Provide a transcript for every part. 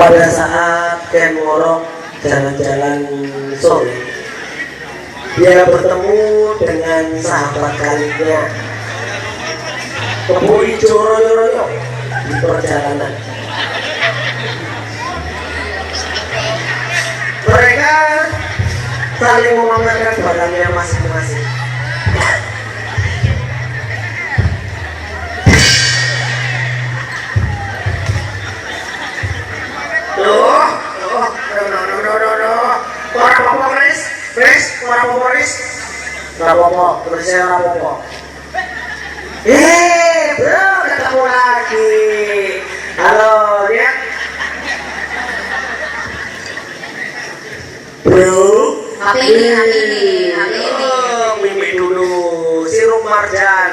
Pada saat Ken Moro jalan-jalan sore, dia bertemu dengan sahabat karibnya Kebo Ijo Royo-royo di perjalanan. Mereka saling memamerkan barangnya masing-masing. Rapopo, tulisnya Rapopo. Bro, ketemu lagi. Halo, dia. Bro, ini. Mimi dulu, sirup marjan.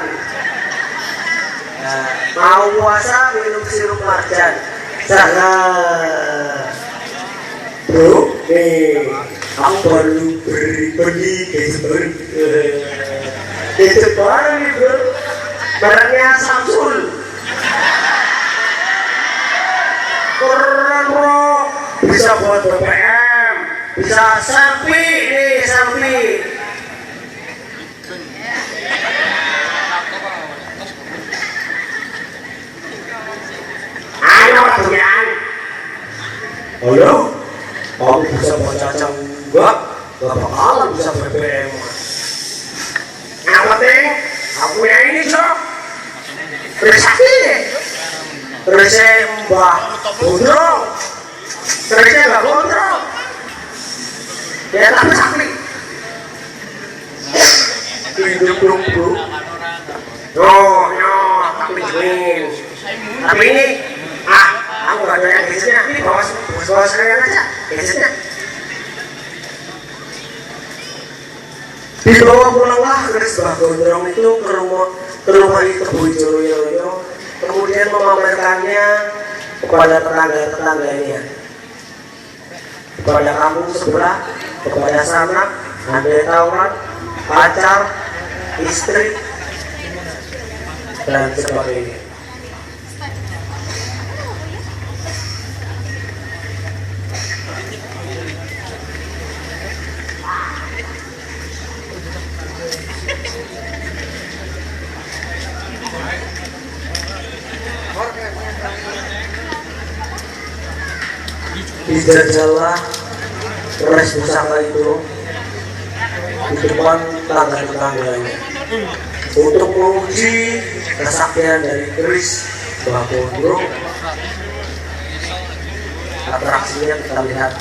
Mau puasa minum sirup marjan. Jangan. Bro, aku baru pergi ke Jepang nih bro, barangnya Samsul. Keren bro, bisa buat BBM, bisa selfie. Ayo Tuhan. Halo, kamu bisa buat cacang enggak bakalan bisa BBM. Yang penting aku yang ini cok Resaki Rese Mbah Gondrong Rese Mbah Gondrong dia tak sakli hidup bro tapi jemin tapi ini aku gak ada yang gadgetnya ini bawa sekalian aja gadgetnya. Dibawa pulanglah Kris Mbah Gondrong itu ke rumah Kebo Ijo Royo, kemudian memamerkannya kepada tetangga-tetangganya, kepada kampung sebelah, kepada sanak, adik tauran, pacar, istri, dan sebagainya. Dijajalah res pusaka itu di depan tetangga-tetangganya untuk menguji kesaktian dari Kris Mbah Gondrong. Atraksinya kita lihat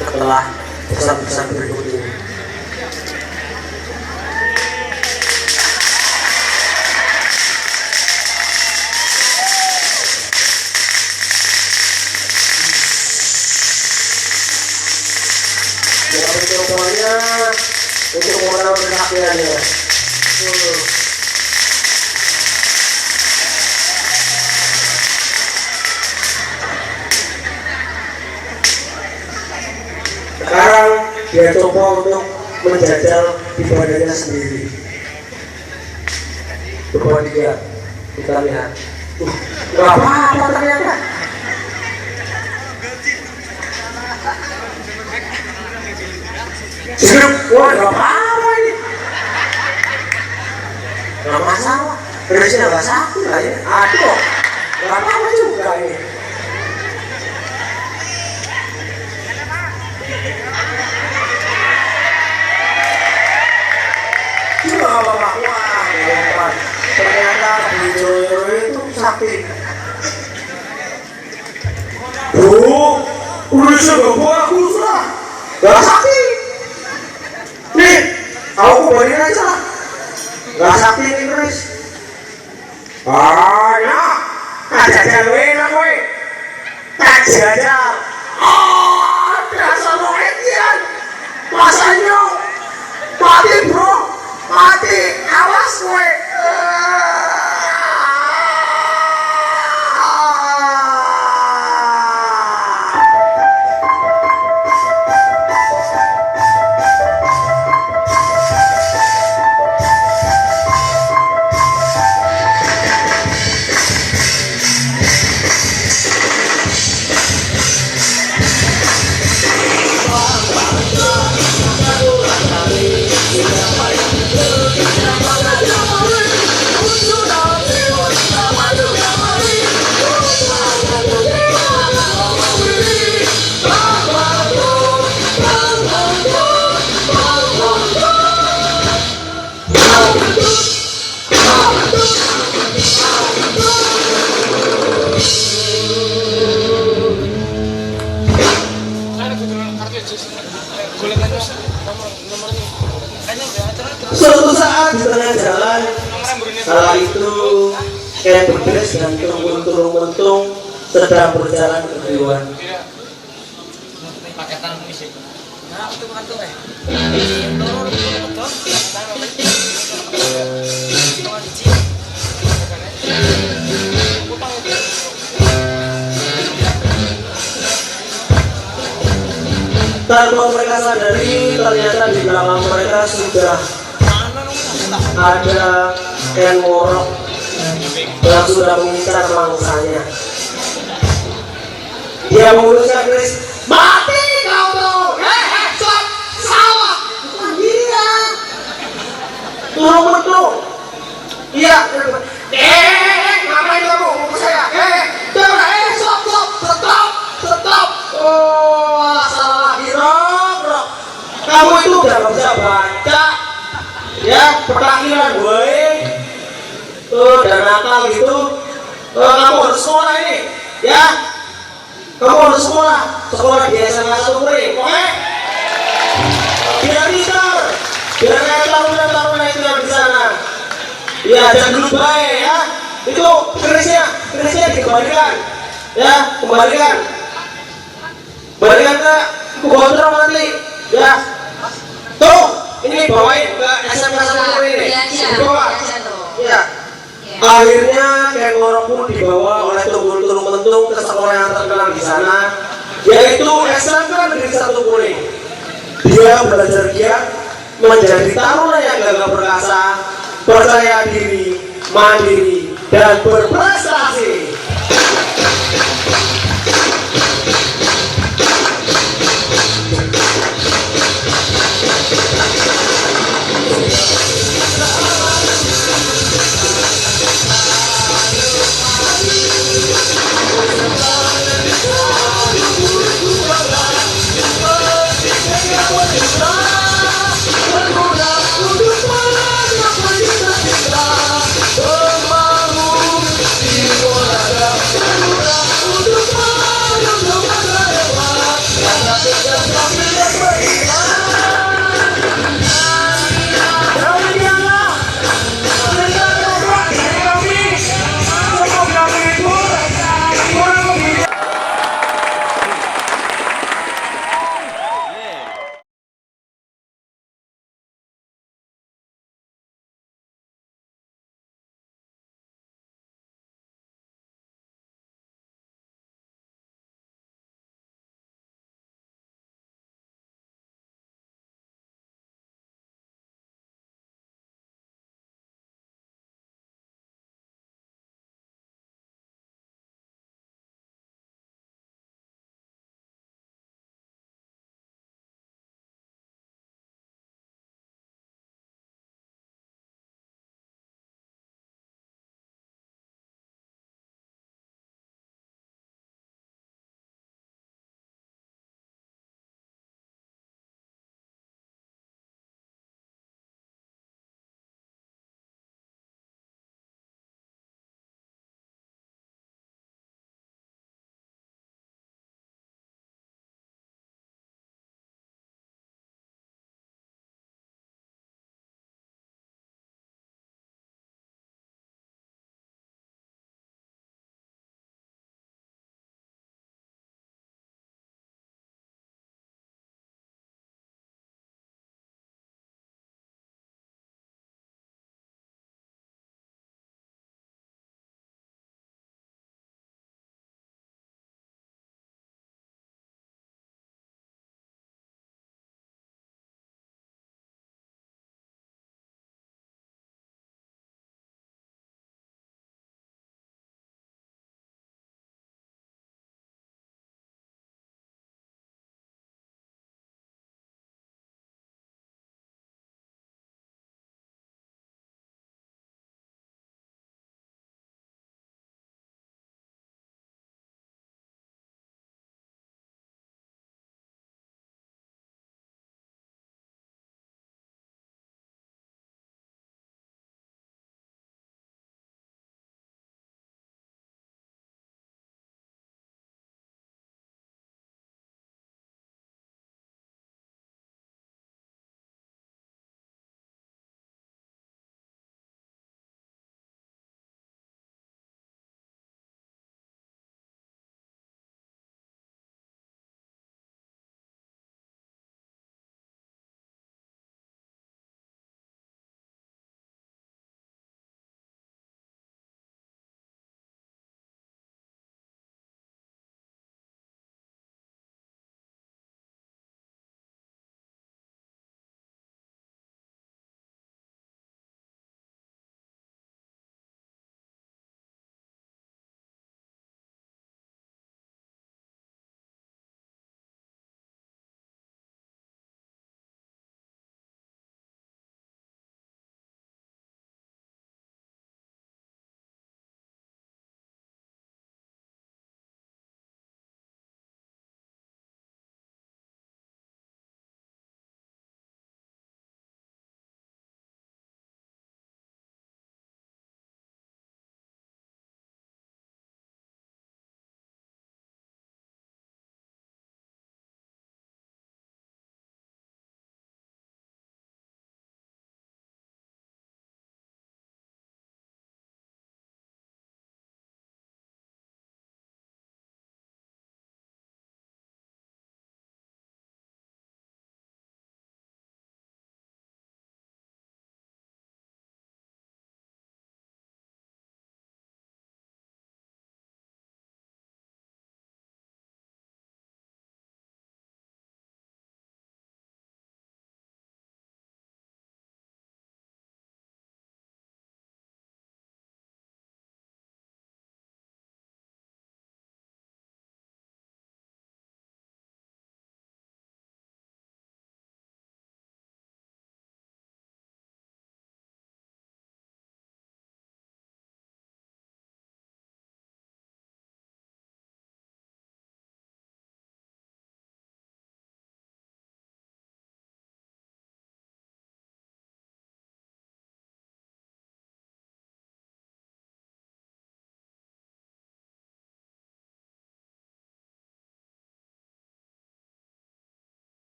setelah pesan-pesan berikut ini. Semuanya untuk mengenal kesaktiannya. Sekarang dia coba untuk menjajal di badannya sendiri. Coba dia, kita lihat. Gak apa-apa ternyata. Wah, gak apa-apa ini. Gak masalah. Beresnya gak sakit lah ya. Aduh, gak apa-apa juga ini. Juga gak apa-apa. Wah, ternyata Kebo Ijo Royo itu sakit. Beresnya gak bagus lah. Gak sakit. Nih, aku kembaliin aja lah. Gak sakti ini Kris. Ya, jajal enak weh. Jajal. Dasar pengertian. Masanya mati bro, mati. Awas weh. Ken Bedres dan Turung Mentung sedang berjalan berdua. Paketan musik. Nah, itu bukan tuh Tanpa mereka sadari, ternyata di belakang mereka sudah ada Ken Morok yang sudah mengincar mangsanya. Dia menguruskan Chris, mati kau tuh, stop, salah, iya, turun mentung, iya, ngapain kamu ngomong saya, stop, oh, salah lagi, Rok, kamu itu udah gak bisa baca, ya, perlakilan gue, dan nakal gitu, kamu harus sekolah ini, ya. Kamu harus sekolah di SMA 1 Puri, oke? Biar pintar, biar kayak taruna itu yang di sana. Ya, jangan dulu baik ya. Itu kerisnya dikembalikan, ya, kembalikan ke kontrol nanti, ya. Tuh, ini bawain ke SMA 1 Puri ini, dibawa, ya. Akhirnya Ken Morok pun dibawa oleh Turung Mentung ke sekolah yang terkenal di sana, yaitu SMK Negeri 1 Kuning. Dia belajar giat menjadi taruna yang gagah perkasa, percaya diri, mandiri, dan berprestasi.